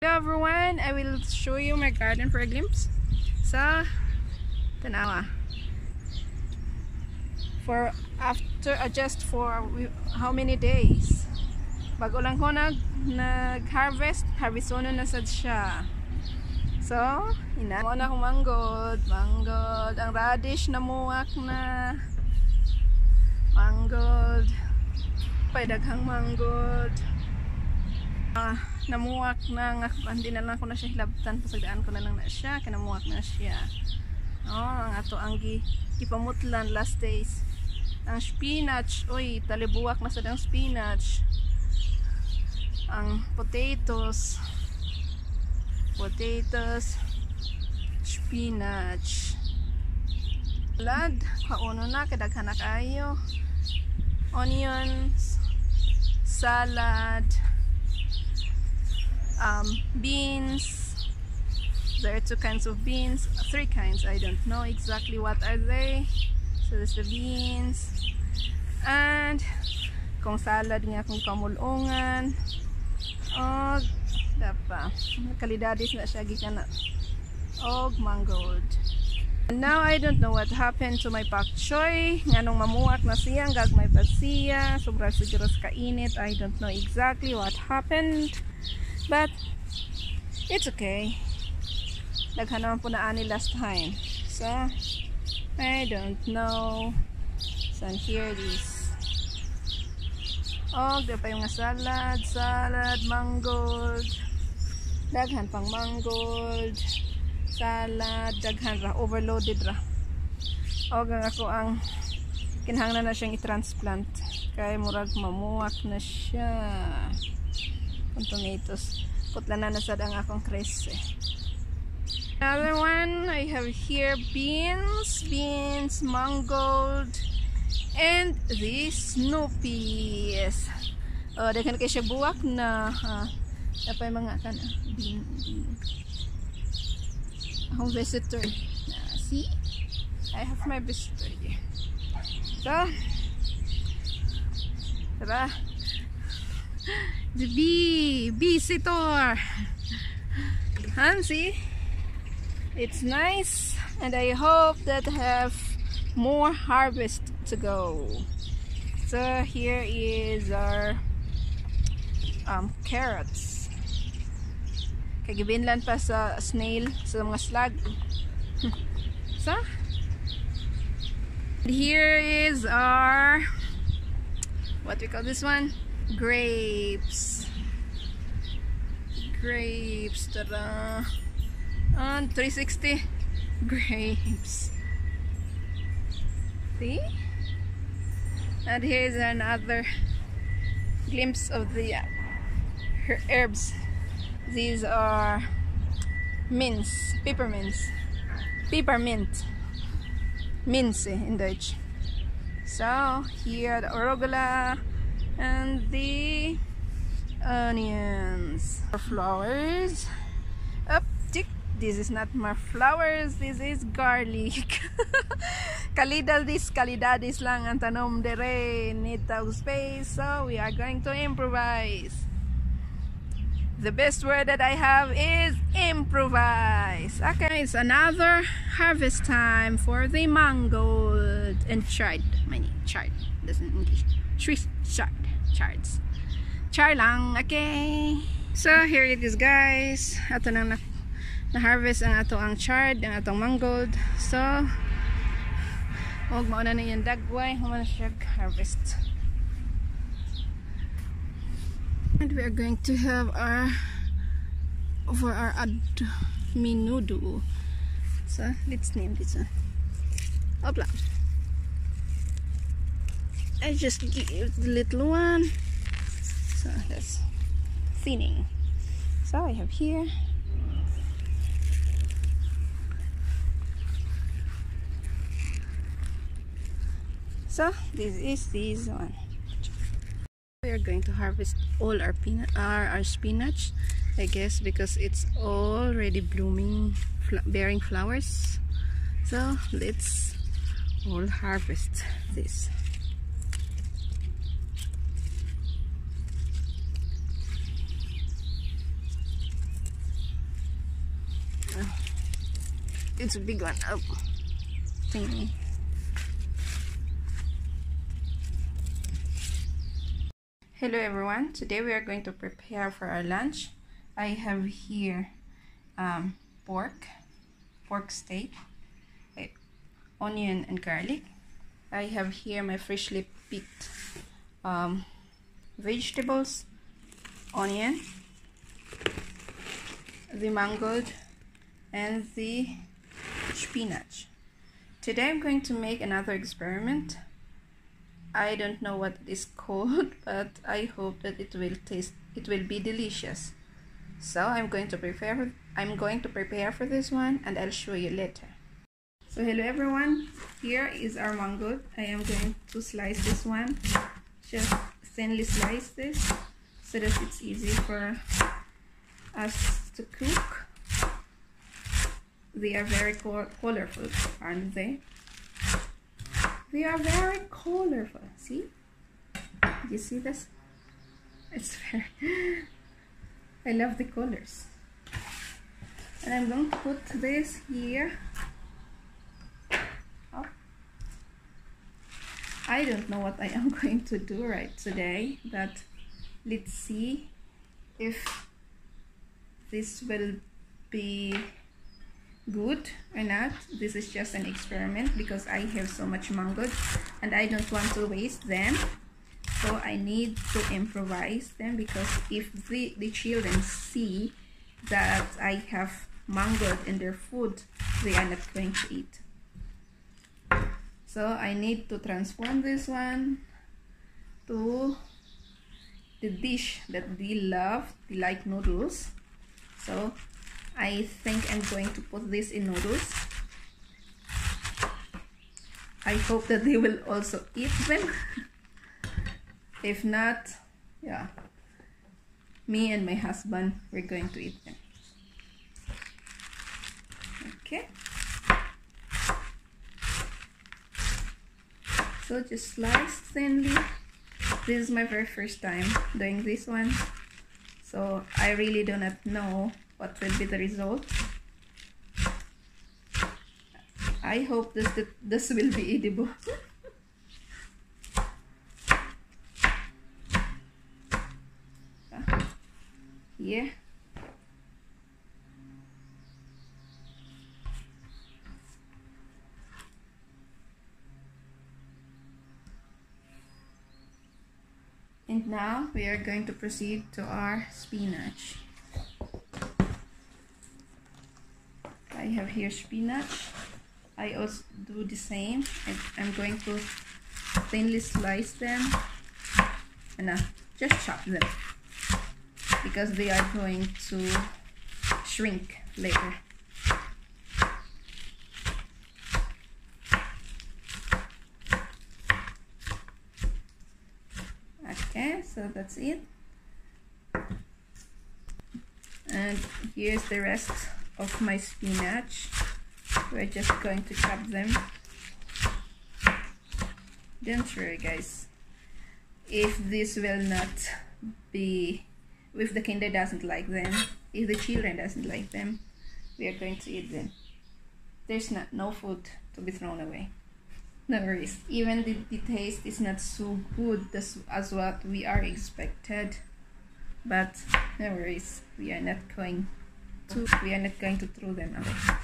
Hello everyone, I will show you my garden for a glimpse. So, tanawa. For after just for how many days? Bago lang ko nag-harvest, harvestono na sad siya. So, ina na akong mangold, ang radish na muwak na mangold. Paidaghang mangold. Namuwak na nga, hindi na lang ko na siya hilabtan, pasagdaan ko na lang na siya, kinamuwak na siya. Ang ato ang ipamutlan last days. Ang spinach, oy, talibuwak na sa ang spinach. Ang potatoes, spinach. Salad, kauno na, kadaghan na kayo. Onions, salad, beans. There are two kinds of beans, three kinds, I don't know exactly what are they. So there's the beans, and kung salad nga kung kamulungan, og dapa kalidadis na siya gikan og mangold. And now I don't know what happened to my pak choy, nganong mamuwak na siya, gagmay pa siya, sobra siguro sa kainit. I don't know exactly what happened, but it's okay. Daghan naman po na ani last time, so I don't know. So here it is. Oh, di pa yung salad, mangold. Daghan pang mangold, salad, daghan ra, overloaded ra. O gang ako ang kinahanglan na siyang i-transplant kay murag mamuwak na siya. Ang tomatoes, putla na nasad ang akong krese. Another one I have here, beans, mangold, and these snoopies. Oh, daghan kay siya buwak na napay mga kana bean. Akong visitor. See? I have my visitor here. So, tara. The visitor. See? It's nice, and I hope that I have more harvest to go. So here is our carrots. Kagibinlan pa sa snail, sa mga slug. So here is our, what we call this one, grapes. Tada. On 360 grapes. See? And here's another glimpse of the herbs. These are peppermint, mince in Dutch. So here the arugula and the onions. Flowers. This is not my flowers, this is garlic. Kalidadis lang ang tanom dere, need of space, so we are going to improvise. The best word that I have is improvise. Okay, it's another harvest time for the mangold and chard. Doesn't English. Chards. Char lang, okay. So here it is, guys. Ato nang na-harvest ang chard, ang atong mangold. So, huwag mauna na yung dagway, humana siya harvest. And we are going to have our menudo. So, let's name this one. Hopla. I just give the little one. So, that's thinning. So, I have here. So this is this one. We are going to harvest all our spinach, I guess, because it's already blooming, bearing flowers. So let's all harvest this. it's a big one. Oh, thingy. Hello everyone, today we are going to prepare for our lunch. I have here pork steak, onion and garlic. I have here my freshly picked vegetables, onion, the mangold and the spinach. Today I'm going to make another experiment. I don't know what it is called, but I hope that it will be delicious. So I'm going to prepare for this one, and I'll show you later. So hello everyone, here is our mangold. I am going to slice this one, just thinly slice this so that it's easy for us to cook. They are very colorful, aren't they? They are very colorful. See? You see this? It's very... I love the colors. And I'm going to put this here. Oh. I don't know what I am going to do right today, but let's see if this will be good or not. This is just an experiment because I have so much mangold and I don't want to waste them, so I need to improvise them, because if the children see that I have mangold in their food, they are not going to eat. So I need to transform this one to the dish that they love. They like noodles, so I think I'm going to put this in noodles. I hope that they will also eat them. If not, yeah, me and my husband, we're going to eat them. Okay. So just slice thinly. This is my very first time doing this one, so I really do not know what will be the result. I hope this will be edible. Yeah. And now we are going to proceed to our spinach. I have here spinach. I also do the same. I'm going to thinly slice them and just chop them, because they are going to shrink later. Okay, so that's it. And here's the rest of my spinach. We're just going to chop them. Don't worry guys, if this will not be, if the kinder doesn't like them, if the children doesn't like them, we are going to eat them. There's no food to be thrown away. No worries. Even the taste is not so good as what we are expected, but no worries. We are not going to throw them away.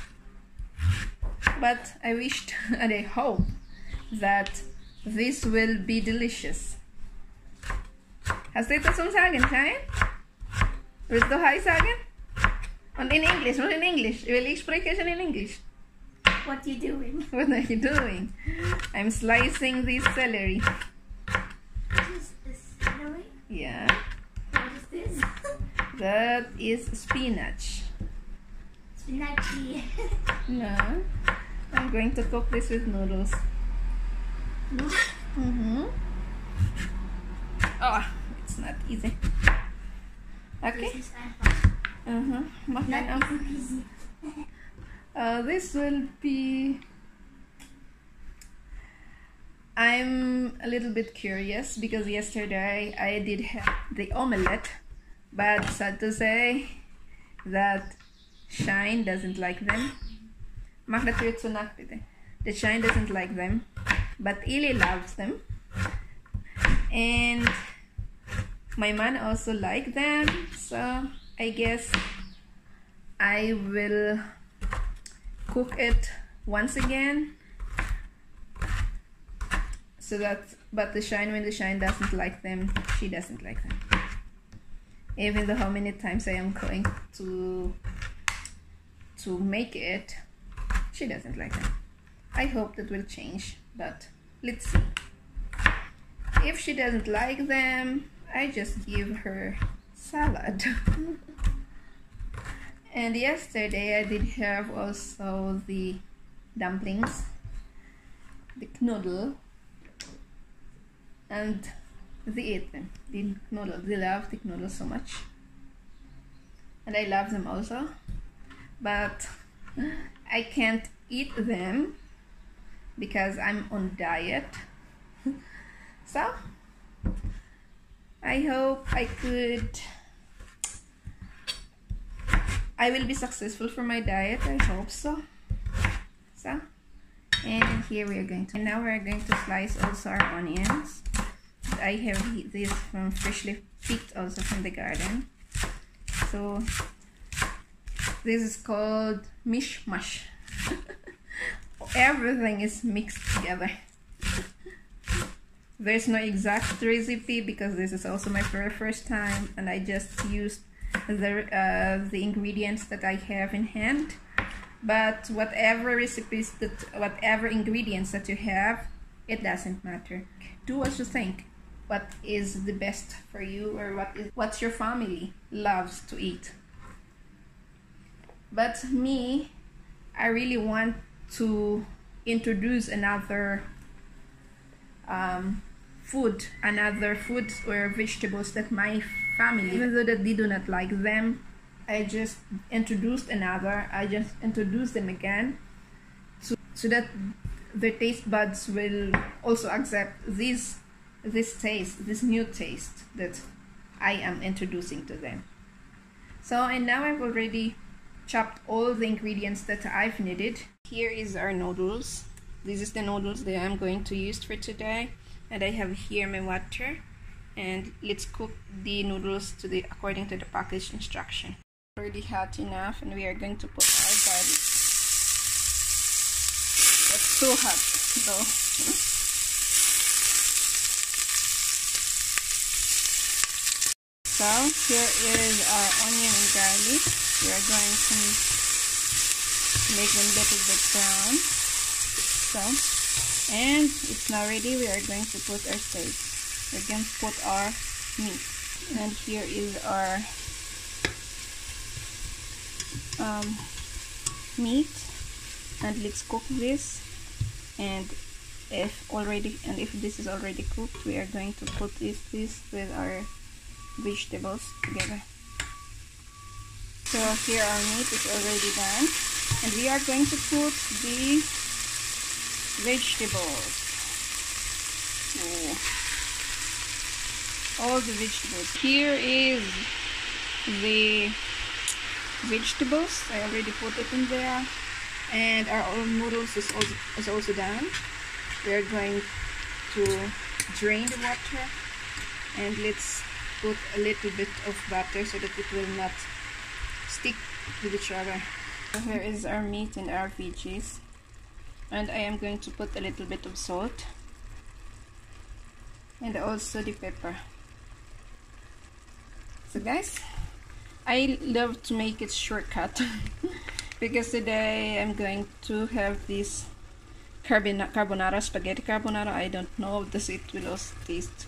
But I wished and I hope that this will be delicious. Hast du etwas zum Sagen, Klein? Willst du Hi sagen? Und in English, nur in English. Ich spreche schon in English. What are you doing? What are you doing? I'm slicing this celery. This is celery? Yeah. What is this? That is spinach. Spinachy. No. I'm going to cook this with noodles. No? Oh, it's not easy. Okay. This is einfach. Not Easy. This will be... I'm a little bit curious because yesterday I did have the omelette, but sad to say that Shine doesn't like them. Mag natuurlijk zo nakpitten. The Shine doesn't like them, but Ellie loves them. And my man also like them, so I guess I will cook it once again. So that, but the Shine, when the Shine doesn't like them, she doesn't like them. Even though how many times I am going to make it, she doesn't like them. I hope that will change, but let's see. If she doesn't like them, I just give her salad. And yesterday I did have also the dumplings, the noodle, and they ate them. The noodle, they love the noodle so much, and I love them also, but I can't eat them because I'm on diet. So I hope I will be successful for my diet. I hope so. And here we are going to, and now we are going to slice also our onions. I have this from freshly picked also from the garden. So this is called mishmash. Everything is mixed together. There's no exact recipe because this is also my very first time, and I just used the ingredients that I have in hand. But whatever recipes whatever ingredients that you have, it doesn't matter. Do what you think. What is the best for you, or what your family loves to eat. But me, I really want to introduce another food or vegetables that my family, even though that they do not like them, I just introduced them again so that their taste buds will also accept this taste, this new taste that I am introducing to them. So, and now I've already chopped all the ingredients that I've needed. Here is our noodles. This is the noodles that I'm going to use for today, and I have here my water. And let's cook the noodles according to the package instruction. Already hot enough, and we are going to put our garlic. It's too hot though. So here is our onion and garlic. We are going to make them a little bit brown. So, and it's now ready. We are going to put our steak. We're going to put our meat. And here is our meat. And let's cook this. And if this is already cooked, we are going to put this with our vegetables together. So here our meat is already done, and we are going to put the vegetables. All the vegetables. Here is the vegetables. I already put it in there, and our noodles is also done. We are going to drain the water, and let's put a little bit of butter so that it will not stick with each other. So here is our meat and our veggies, and I am going to put a little bit of salt and also the pepper. So guys, I love to make it shortcut because today I'm going to have this carbonara, spaghetti carbonara. I don't know if it will also taste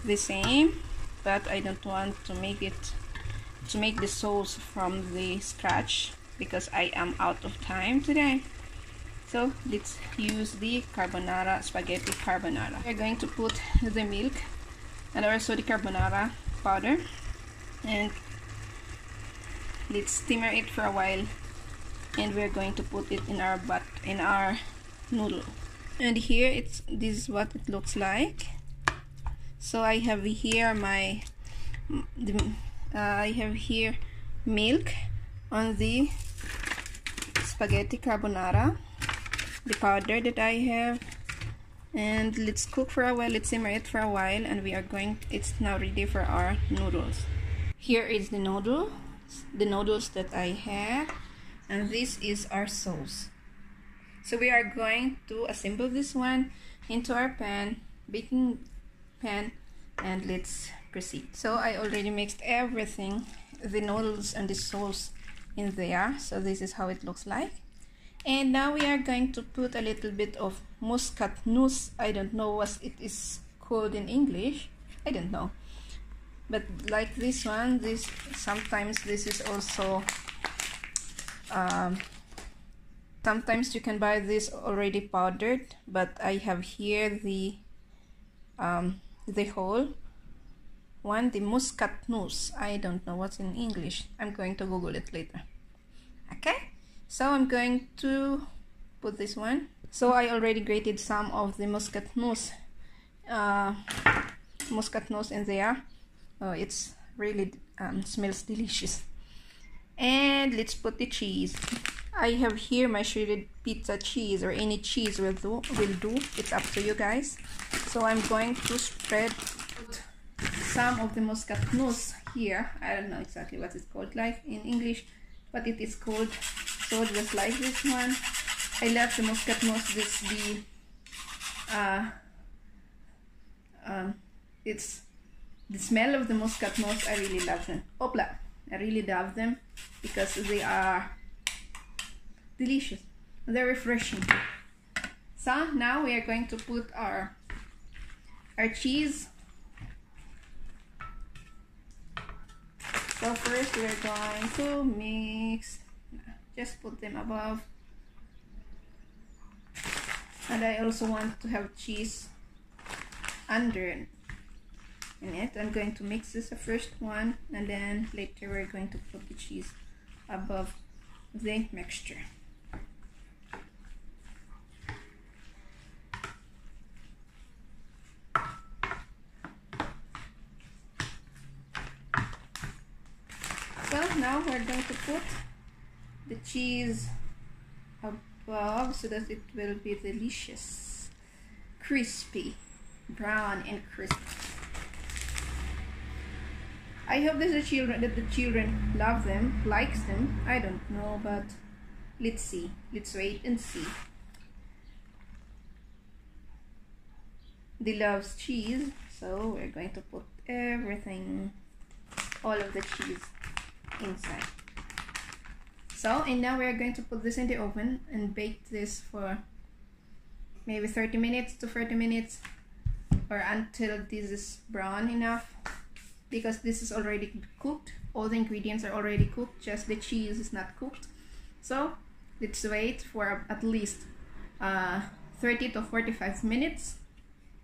the same, but I don't want to make the sauce from the scratch because I am out of time today. So let's use the spaghetti carbonara. We're going to put the milk and also the carbonara powder, and let's simmer it for a while, and we're going to put it in our noodle. And here this is what it looks like. So I have here I have here milk on the spaghetti carbonara, the powder that I have, and let's cook for a while. Let's simmer it for a while, and it's now ready for our noodles. Here is the noodles that I have, and this is our sauce. So we are going to assemble this one into our baking pan, and let's proceed. So I already mixed everything, the noodles and the sauce in there, so this is how it looks like. And now we are going to put a little bit of muscatnuss. I don't know what it is called in English, I don't know, but like this one, sometimes this is also sometimes you can buy this already powdered, but I have here the whole one, the muscatnuss. I don't know what's in English. I'm going to Google it later. Okay, so I'm going to put this one. So I already grated some of the muscatnuss in there. Oh, it's really smells delicious. And let's put the cheese. I have here my shredded pizza cheese, or any cheese will do. It's up to you guys. So I'm going to spread some of the muscatnuss here. I don't know exactly what it's called like in English, but it is called. So just like this one, I love the muscatnuss. It's the smell of the muscatnuss. I really love them. Opla, I really love them because they are delicious. They're refreshing. So now we are going to put our cheese. So first we are going to mix. Just put them above. And I also want to have cheese under in it. I'm going to mix this the first one, and then later we're going to put the cheese above the mixture. So now we're going to put the cheese above so that it will be delicious, crispy, brown and crispy. I hope that the children love them, likes them. I don't know, but let's see. Let's wait and see. They love cheese, so we're going to put everything, all of the cheese inside. So, and now we are going to put this in the oven and bake this for maybe 30 minutes to 40 minutes, or until this is brown enough, because this is already cooked. All the ingredients are already cooked, just the cheese is not cooked. So let's wait for at least 30 to 45 minutes,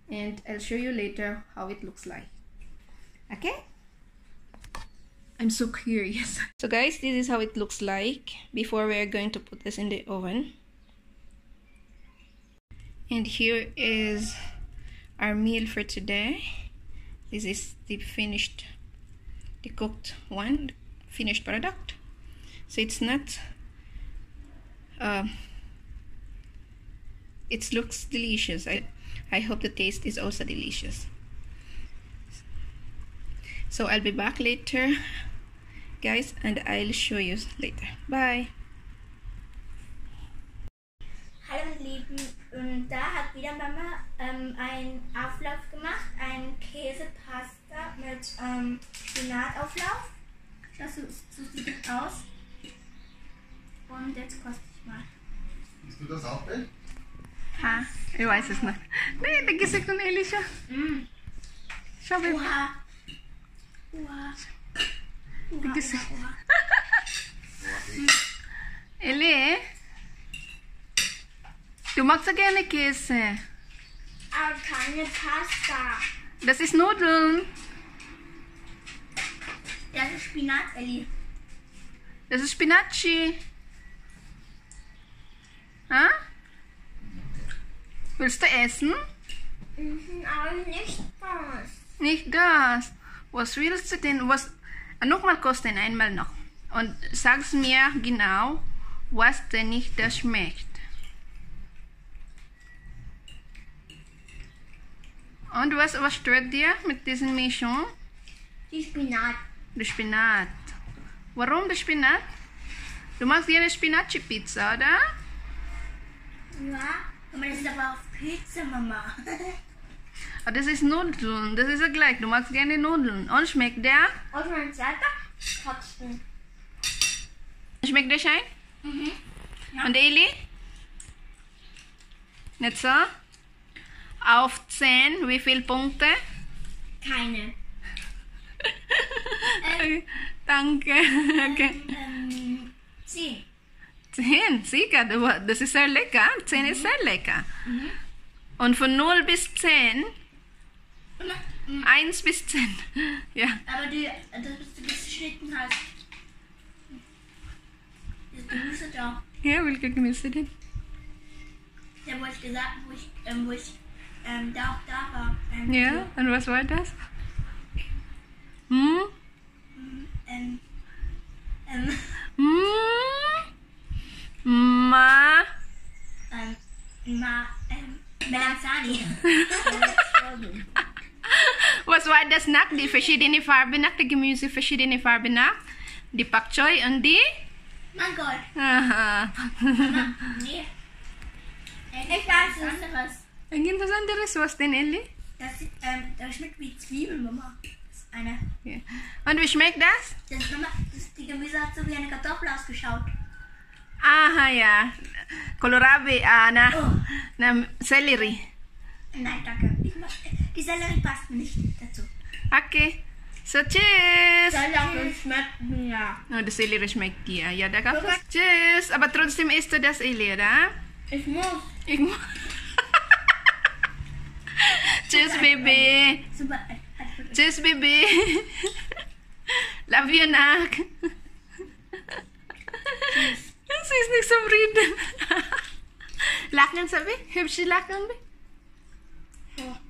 and I'll show you later how it looks like. Okay? I'm so curious. So guys, this is how it looks like before we are going to put this in the oven. And here is our meal for today. This is the cooked one, finished product. So it's not, it looks delicious. I hope the taste is also delicious. So I'll be back later, guys, and I'll show you later. Bye. Hallo meine Lieben, und da hat wieder Mama einen Auflauf gemacht, einen Käsepasta mit Spinatauflauf. Das so sieht es aus. Und jetzt koste ich mal. Siehst du das auch, Ben? Ha, ich weiß es nicht. Nee, der Gesicht von Ellie schon. Schau, Baby. Oha. Oha. Der Gesicht. Oha. Ellie, du magst so gerne Käse. Aber keine Pasta. Das ist Nudeln. Das ist Spinat, Ellie. Das ist Spinaci. Ha? Willst du essen? Aber nicht das. Nicht das. Was willst du denn? Nochmal kosten, einmal noch. Und sag's mir genau, was denn nicht das schmeckt. Und was stört dir mit diesen Mischung? Die Spinat. Der Spinat. Warum der Spinat? Du magst gerne Spinaci-Pizza, oder? Ja, aber das ist aber auf Pizza, Mama. Aber das ist Nudeln, das ist ja gleich. Du magst gerne Nudeln. Und schmeckt der? Und mein zweiter Katzen. Schmeckt der Schein? Mhm. Ja. Und Ellie? Nicht so? Auf 10, wie viele Punkte? Keine. Okay, danke. Okay. 10. 10, sicher, das ist sehr lecker. 10 ist sehr lecker. Mhm. Und von 0 bis 10, 1 bis 10. Ja. Aber das, was du geschnitten hast, das Gemüse da, Ja, welcher Gemüse denn? der wo ich gesagt, wo ich da war. Ja, und was war das? Hm? Ma. Melanzani. Was war das nach? Die verschiedene Farben nach, die Gemüse verschiedene Farben nach? Die Pak Choi und die? Mangold. Aha. Nee. Ich weiß was anderes. Irgendwas anderes, was denn, Ellie? Das schmeckt wie Zwiebeln, Mama. Das ist eine. Ja. Und wie schmeckt das? Die Gemüse hat so wie eine Kartoffel ausgeschaut. Aha, ja. Kohlrabi, na Sellerie. Nein, danke. Die Sellerie passt mir nicht dazu. Okay. So, tschüss. Sellerie schmeckt mir. Oh, die Sellerie schmeckt dir. Ja, da gab es. Tschüss. Aber trotzdem isst du das, Ellie, oder? Ich muss. Ich muss. Tschüss, Baby. Super. Tschüss, Baby. Love you, Nak. Sie ist nicht zufrieden. Lachen, sabi? Hübsche Lachen, Ja.